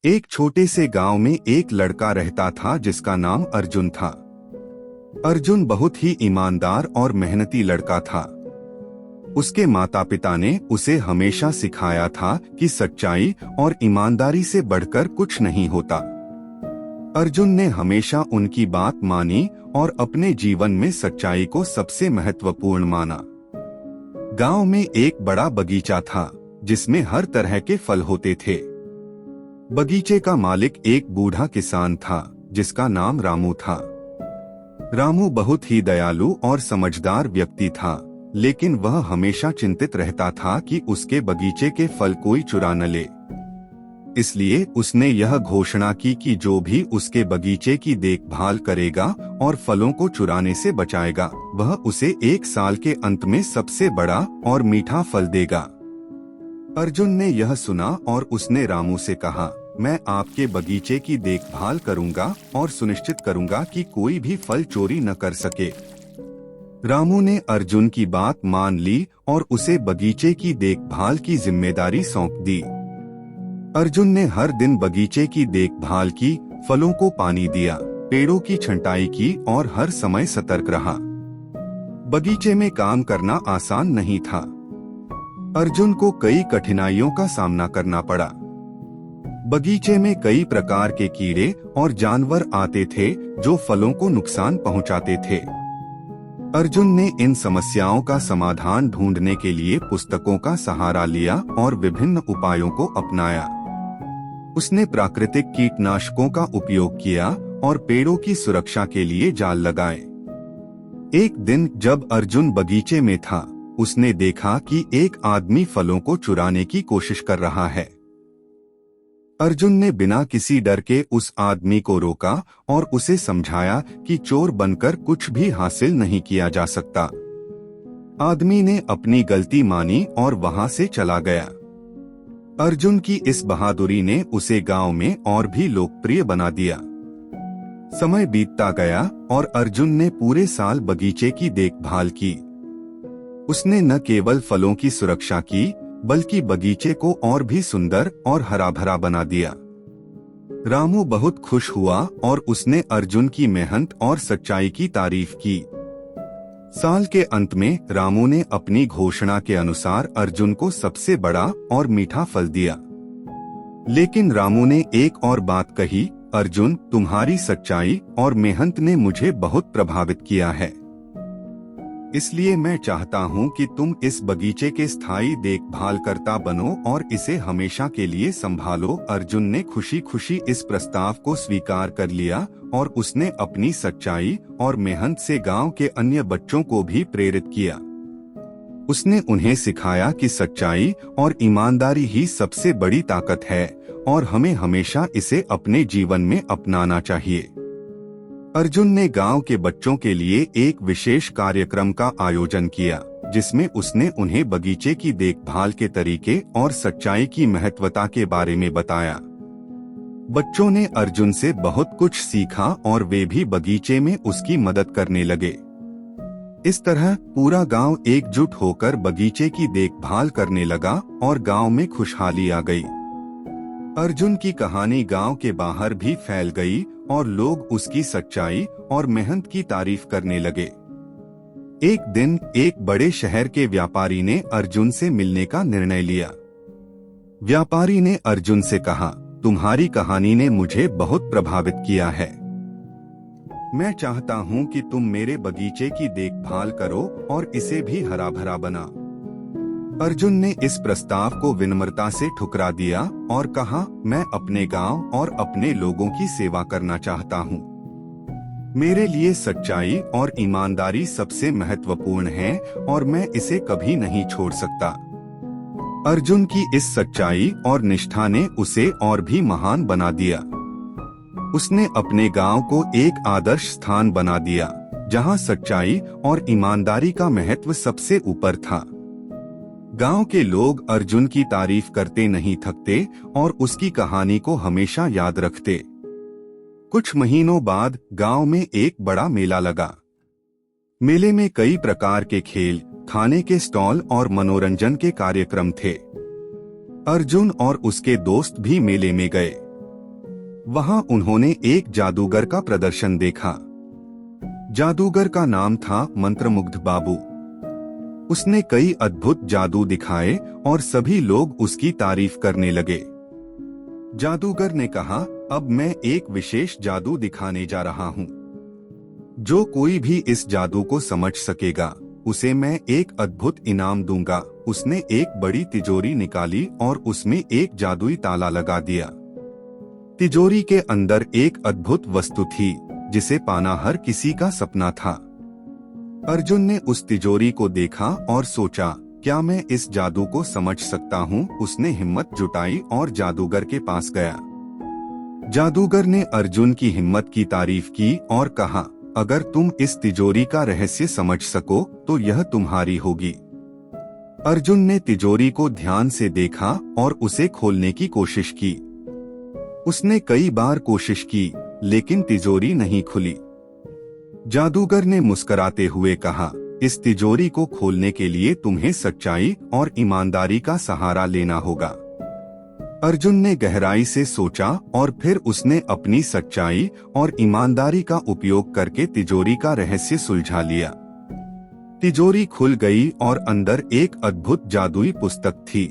एक छोटे से गांव में एक लड़का रहता था जिसका नाम अर्जुन था। अर्जुन बहुत ही ईमानदार और मेहनती लड़का था। उसके माता पिता ने उसे हमेशा सिखाया था कि सच्चाई और ईमानदारी से बढ़कर कुछ नहीं होता। अर्जुन ने हमेशा उनकी बात मानी और अपने जीवन में सच्चाई को सबसे महत्वपूर्ण माना। गांव में एक बड़ा बगीचा था जिसमें हर तरह के फल होते थे। बगीचे का मालिक एक बूढ़ा किसान था जिसका नाम रामू था। रामू बहुत ही दयालु और समझदार व्यक्ति था, लेकिन वह हमेशा चिंतित रहता था कि उसके बगीचे के फल कोई चुरा न ले। इसलिए उसने यह घोषणा की कि जो भी उसके बगीचे की देखभाल करेगा और फलों को चुराने से बचाएगा, वह उसे 1 साल के अंत में सबसे बड़ा और मीठा फल देगा। अर्जुन ने यह सुना और उसने रामू से कहा, मैं आपके बगीचे की देखभाल करूंगा और सुनिश्चित करूंगा कि कोई भी फल चोरी न कर सके। रामू ने अर्जुन की बात मान ली और उसे बगीचे की देखभाल की जिम्मेदारी सौंप दी। अर्जुन ने हर दिन बगीचे की देखभाल की, फलों को पानी दिया, पेड़ों की छंटाई की और हर समय सतर्क रहा। बगीचे में काम करना आसान नहीं था। अर्जुन को कई कठिनाइयों का सामना करना पड़ा। बगीचे में कई प्रकार के कीड़े और जानवर आते थे जो फलों को नुकसान पहुंचाते थे। अर्जुन ने इन समस्याओं का समाधान ढूंढने के लिए पुस्तकों का सहारा लिया और विभिन्न उपायों को अपनाया। उसने प्राकृतिक कीटनाशकों का उपयोग किया और पेड़ों की सुरक्षा के लिए जाल लगाए। एक दिन जब अर्जुन बगीचे में था, उसने देखा कि एक आदमी फलों को चुराने की कोशिश कर रहा है। अर्जुन ने बिना किसी डर के उस आदमी को रोका और उसे समझाया कि चोर बनकर कुछ भी हासिल नहीं किया जा सकता। आदमी ने अपनी गलती मानी और वहां से चला गया। अर्जुन की इस बहादुरी ने उसे गांव में और भी लोकप्रिय बना दिया। समय बीतता गया और अर्जुन ने पूरे साल बगीचे की देखभाल की। उसने न केवल फलों की सुरक्षा की, बल्कि बगीचे को और भी सुंदर और हरा भरा बना दिया। रामू बहुत खुश हुआ और उसने अर्जुन की मेहनत और सच्चाई की तारीफ की। साल के अंत में रामू ने अपनी घोषणा के अनुसार अर्जुन को सबसे बड़ा और मीठा फल दिया। लेकिन रामू ने एक और बात कही, अर्जुन, तुम्हारी सच्चाई और मेहनत ने मुझे बहुत प्रभावित किया है। इसलिए मैं चाहता हूं कि तुम इस बगीचे के स्थायी देखभाल करता बनो और इसे हमेशा के लिए संभालो। अर्जुन ने खुशी खुशी इस प्रस्ताव को स्वीकार कर लिया और उसने अपनी सच्चाई और मेहनत से गांव के अन्य बच्चों को भी प्रेरित किया। उसने उन्हें सिखाया कि सच्चाई और ईमानदारी ही सबसे बड़ी ताकत है और हमें हमेशा इसे अपने जीवन में अपनाना चाहिए। अर्जुन ने गांव के बच्चों के लिए एक विशेष कार्यक्रम का आयोजन किया, जिसमें उसने उन्हें बगीचे की देखभाल के तरीके और सच्चाई की महत्वता के बारे में बताया। बच्चों ने अर्जुन से बहुत कुछ सीखा और वे भी बगीचे में उसकी मदद करने लगे। इस तरह पूरा गांव एकजुट होकर बगीचे की देखभाल करने लगा और गांव में खुशहाली आ गई। अर्जुन की कहानी गांव के बाहर भी फैल गई और लोग उसकी सच्चाई और मेहनत की तारीफ करने लगे। एक दिन एक बड़े शहर के व्यापारी ने अर्जुन से मिलने का निर्णय लिया। व्यापारी ने अर्जुन से कहा, तुम्हारी कहानी ने मुझे बहुत प्रभावित किया है। मैं चाहता हूं कि तुम मेरे बगीचे की देखभाल करो और इसे भी हरा भरा बना। अर्जुन ने इस प्रस्ताव को विनम्रता से ठुकरा दिया और कहा, मैं अपने गांव और अपने लोगों की सेवा करना चाहता हूं। मेरे लिए सच्चाई और ईमानदारी सबसे महत्वपूर्ण है और मैं इसे कभी नहीं छोड़ सकता। अर्जुन की इस सच्चाई और निष्ठा ने उसे और भी महान बना दिया। उसने अपने गांव को एक आदर्श स्थान बना दिया, जहां सच्चाई और ईमानदारी का महत्व सबसे ऊपर था। गांव के लोग अर्जुन की तारीफ करते नहीं थकते और उसकी कहानी को हमेशा याद रखते। कुछ महीनों बाद गांव में एक बड़ा मेला लगा। मेले में कई प्रकार के खेल, खाने के स्टॉल और मनोरंजन के कार्यक्रम थे। अर्जुन और उसके दोस्त भी मेले में गए। वहां उन्होंने एक जादूगर का प्रदर्शन देखा। जादूगर का नाम था मंत्रमुग्ध बाबू। उसने कई अद्भुत जादू दिखाए और सभी लोग उसकी तारीफ करने लगे। जादूगर ने कहा, अब मैं एक विशेष जादू दिखाने जा रहा हूँ। जो कोई भी इस जादू को समझ सकेगा उसे मैं एक अद्भुत इनाम दूंगा। उसने एक बड़ी तिजोरी निकाली और उसमें एक जादुई ताला लगा दिया। तिजोरी के अंदर एक अद्भुत वस्तु थी जिसे पाना हर किसी का सपना था। अर्जुन ने उस तिजोरी को देखा और सोचा, क्या मैं इस जादू को समझ सकता हूँ? उसने हिम्मत जुटाई और जादूगर के पास गया। जादूगर ने अर्जुन की हिम्मत की तारीफ की और कहा, अगर तुम इस तिजोरी का रहस्य समझ सको तो यह तुम्हारी होगी। अर्जुन ने तिजोरी को ध्यान से देखा और उसे खोलने की कोशिश की। उसने कई बार कोशिश की लेकिन तिजोरी नहीं खुली। जादूगर ने मुस्कुराते हुए कहा, इस तिजोरी को खोलने के लिए तुम्हें सच्चाई और ईमानदारी का सहारा लेना होगा। अर्जुन ने गहराई से सोचा और फिर उसने अपनी सच्चाई और ईमानदारी का उपयोग करके तिजोरी का रहस्य सुलझा लिया। तिजोरी खुल गई और अंदर एक अद्भुत जादुई पुस्तक थी।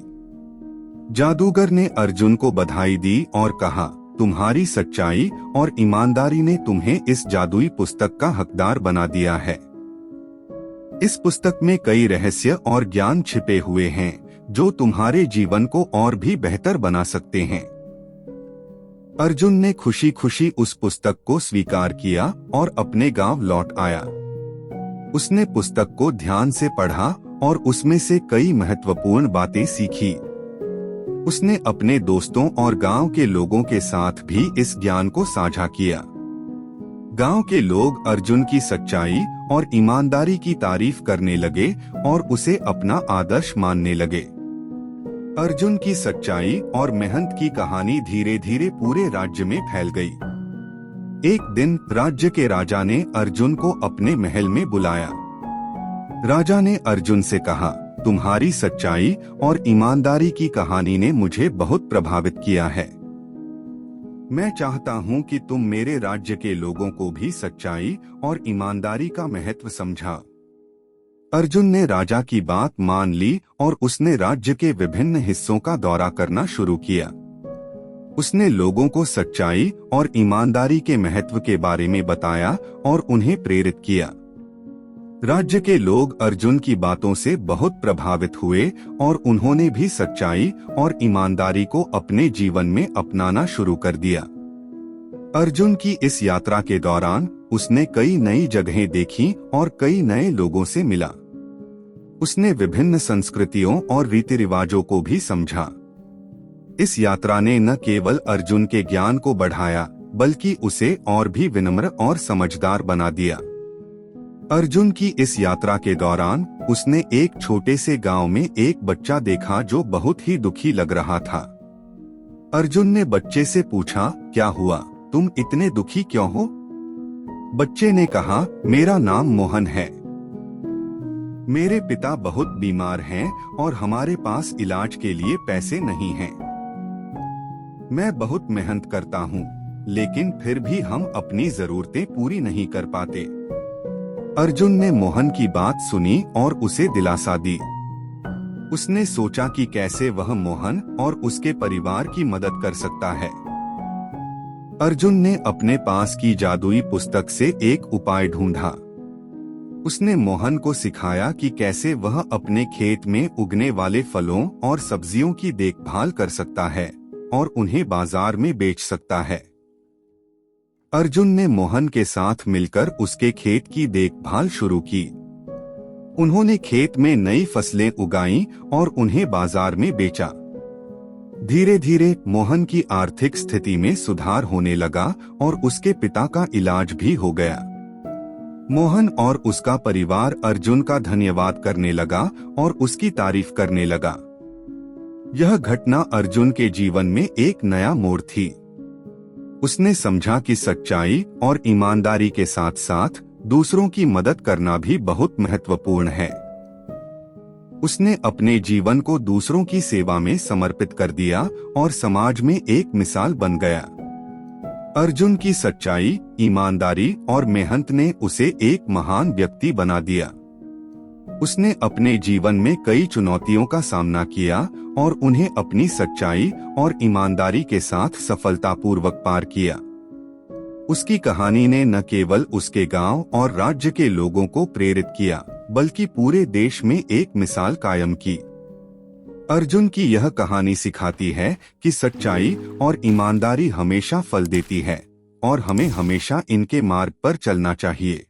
जादूगर ने अर्जुन को बधाई दी और कहा, तुम्हारी सच्चाई और ईमानदारी ने तुम्हें इस जादुई पुस्तक का हकदार बना दिया है। इस पुस्तक में कई रहस्य और ज्ञान छिपे हुए हैं जो तुम्हारे जीवन को और भी बेहतर बना सकते हैं। अर्जुन ने खुशी खुशी उस पुस्तक को स्वीकार किया और अपने गांव लौट आया। उसने पुस्तक को ध्यान से पढ़ा और उसमें से कई महत्वपूर्ण बातें सीखी। उसने अपने दोस्तों और गांव के लोगों के साथ भी इस ज्ञान को साझा किया। गांव के लोग अर्जुन की सच्चाई और ईमानदारी की तारीफ करने लगे और उसे अपना आदर्श मानने लगे। अर्जुन की सच्चाई और मेहनत की कहानी धीरे धीरे पूरे राज्य में फैल गई। एक दिन राज्य के राजा ने अर्जुन को अपने महल में बुलाया। राजा ने अर्जुन से कहा, तुम्हारी सच्चाई और ईमानदारी की कहानी ने मुझे बहुत प्रभावित किया है। मैं चाहता हूं कि तुम मेरे राज्य के लोगों को भी सच्चाई और ईमानदारी का महत्व समझा। अर्जुन ने राजा की बात मान ली और उसने राज्य के विभिन्न हिस्सों का दौरा करना शुरू किया। उसने लोगों को सच्चाई और ईमानदारी के महत्व के बारे में बताया और उन्हें प्रेरित किया। राज्य के लोग अर्जुन की बातों से बहुत प्रभावित हुए और उन्होंने भी सच्चाई और ईमानदारी को अपने जीवन में अपनाना शुरू कर दिया। अर्जुन की इस यात्रा के दौरान उसने कई नई जगहें देखी और कई नए लोगों से मिला। उसने विभिन्न संस्कृतियों और रीति रिवाजों को भी समझा। इस यात्रा ने न केवल अर्जुन के ज्ञान को बढ़ाया बल्कि उसे और भी विनम्र और समझदार बना दिया। अर्जुन की इस यात्रा के दौरान उसने एक छोटे से गांव में एक बच्चा देखा जो बहुत ही दुखी लग रहा था। अर्जुन ने बच्चे से पूछा, क्या हुआ, तुम इतने दुखी क्यों हो? बच्चे ने कहा, मेरा नाम मोहन है। मेरे पिता बहुत बीमार हैं और हमारे पास इलाज के लिए पैसे नहीं हैं। मैं बहुत मेहनत करता हूँ लेकिन फिर भी हम अपनी जरूरतें पूरी नहीं कर पाते। अर्जुन ने मोहन की बात सुनी और उसे दिलासा दी। उसने सोचा कि कैसे वह मोहन और उसके परिवार की मदद कर सकता है। अर्जुन ने अपने पास की जादुई पुस्तक से एक उपाय ढूंढा। उसने मोहन को सिखाया कि कैसे वह अपने खेत में उगने वाले फलों और सब्जियों की देखभाल कर सकता है और उन्हें बाजार में बेच सकता है। अर्जुन ने मोहन के साथ मिलकर उसके खेत की देखभाल शुरू की। उन्होंने खेत में नई फसलें उगाईं और उन्हें बाजार में बेचा। धीरे धीरे मोहन की आर्थिक स्थिति में सुधार होने लगा और उसके पिता का इलाज भी हो गया। मोहन और उसका परिवार अर्जुन का धन्यवाद करने लगा और उसकी तारीफ करने लगा। यह घटना अर्जुन के जीवन में एक नया मोड़ थी। उसने समझा कि सच्चाई और ईमानदारी के साथ साथ दूसरों की मदद करना भी बहुत महत्वपूर्ण है। उसने अपने जीवन को दूसरों की सेवा में समर्पित कर दिया और समाज में एक मिसाल बन गया। अर्जुन की सच्चाई, ईमानदारी और मेहनत ने उसे एक महान व्यक्ति बना दिया। उसने अपने जीवन में कई चुनौतियों का सामना किया और उन्हें अपनी सच्चाई और ईमानदारी के साथ सफलतापूर्वक पार किया। उसकी कहानी ने न केवल उसके गांव और राज्य के लोगों को प्रेरित किया, बल्कि पूरे देश में एक मिसाल कायम की। अर्जुन की यह कहानी सिखाती है कि सच्चाई और ईमानदारी हमेशा फल देती है और हमें हमेशा इनके मार्ग पर चलना चाहिए।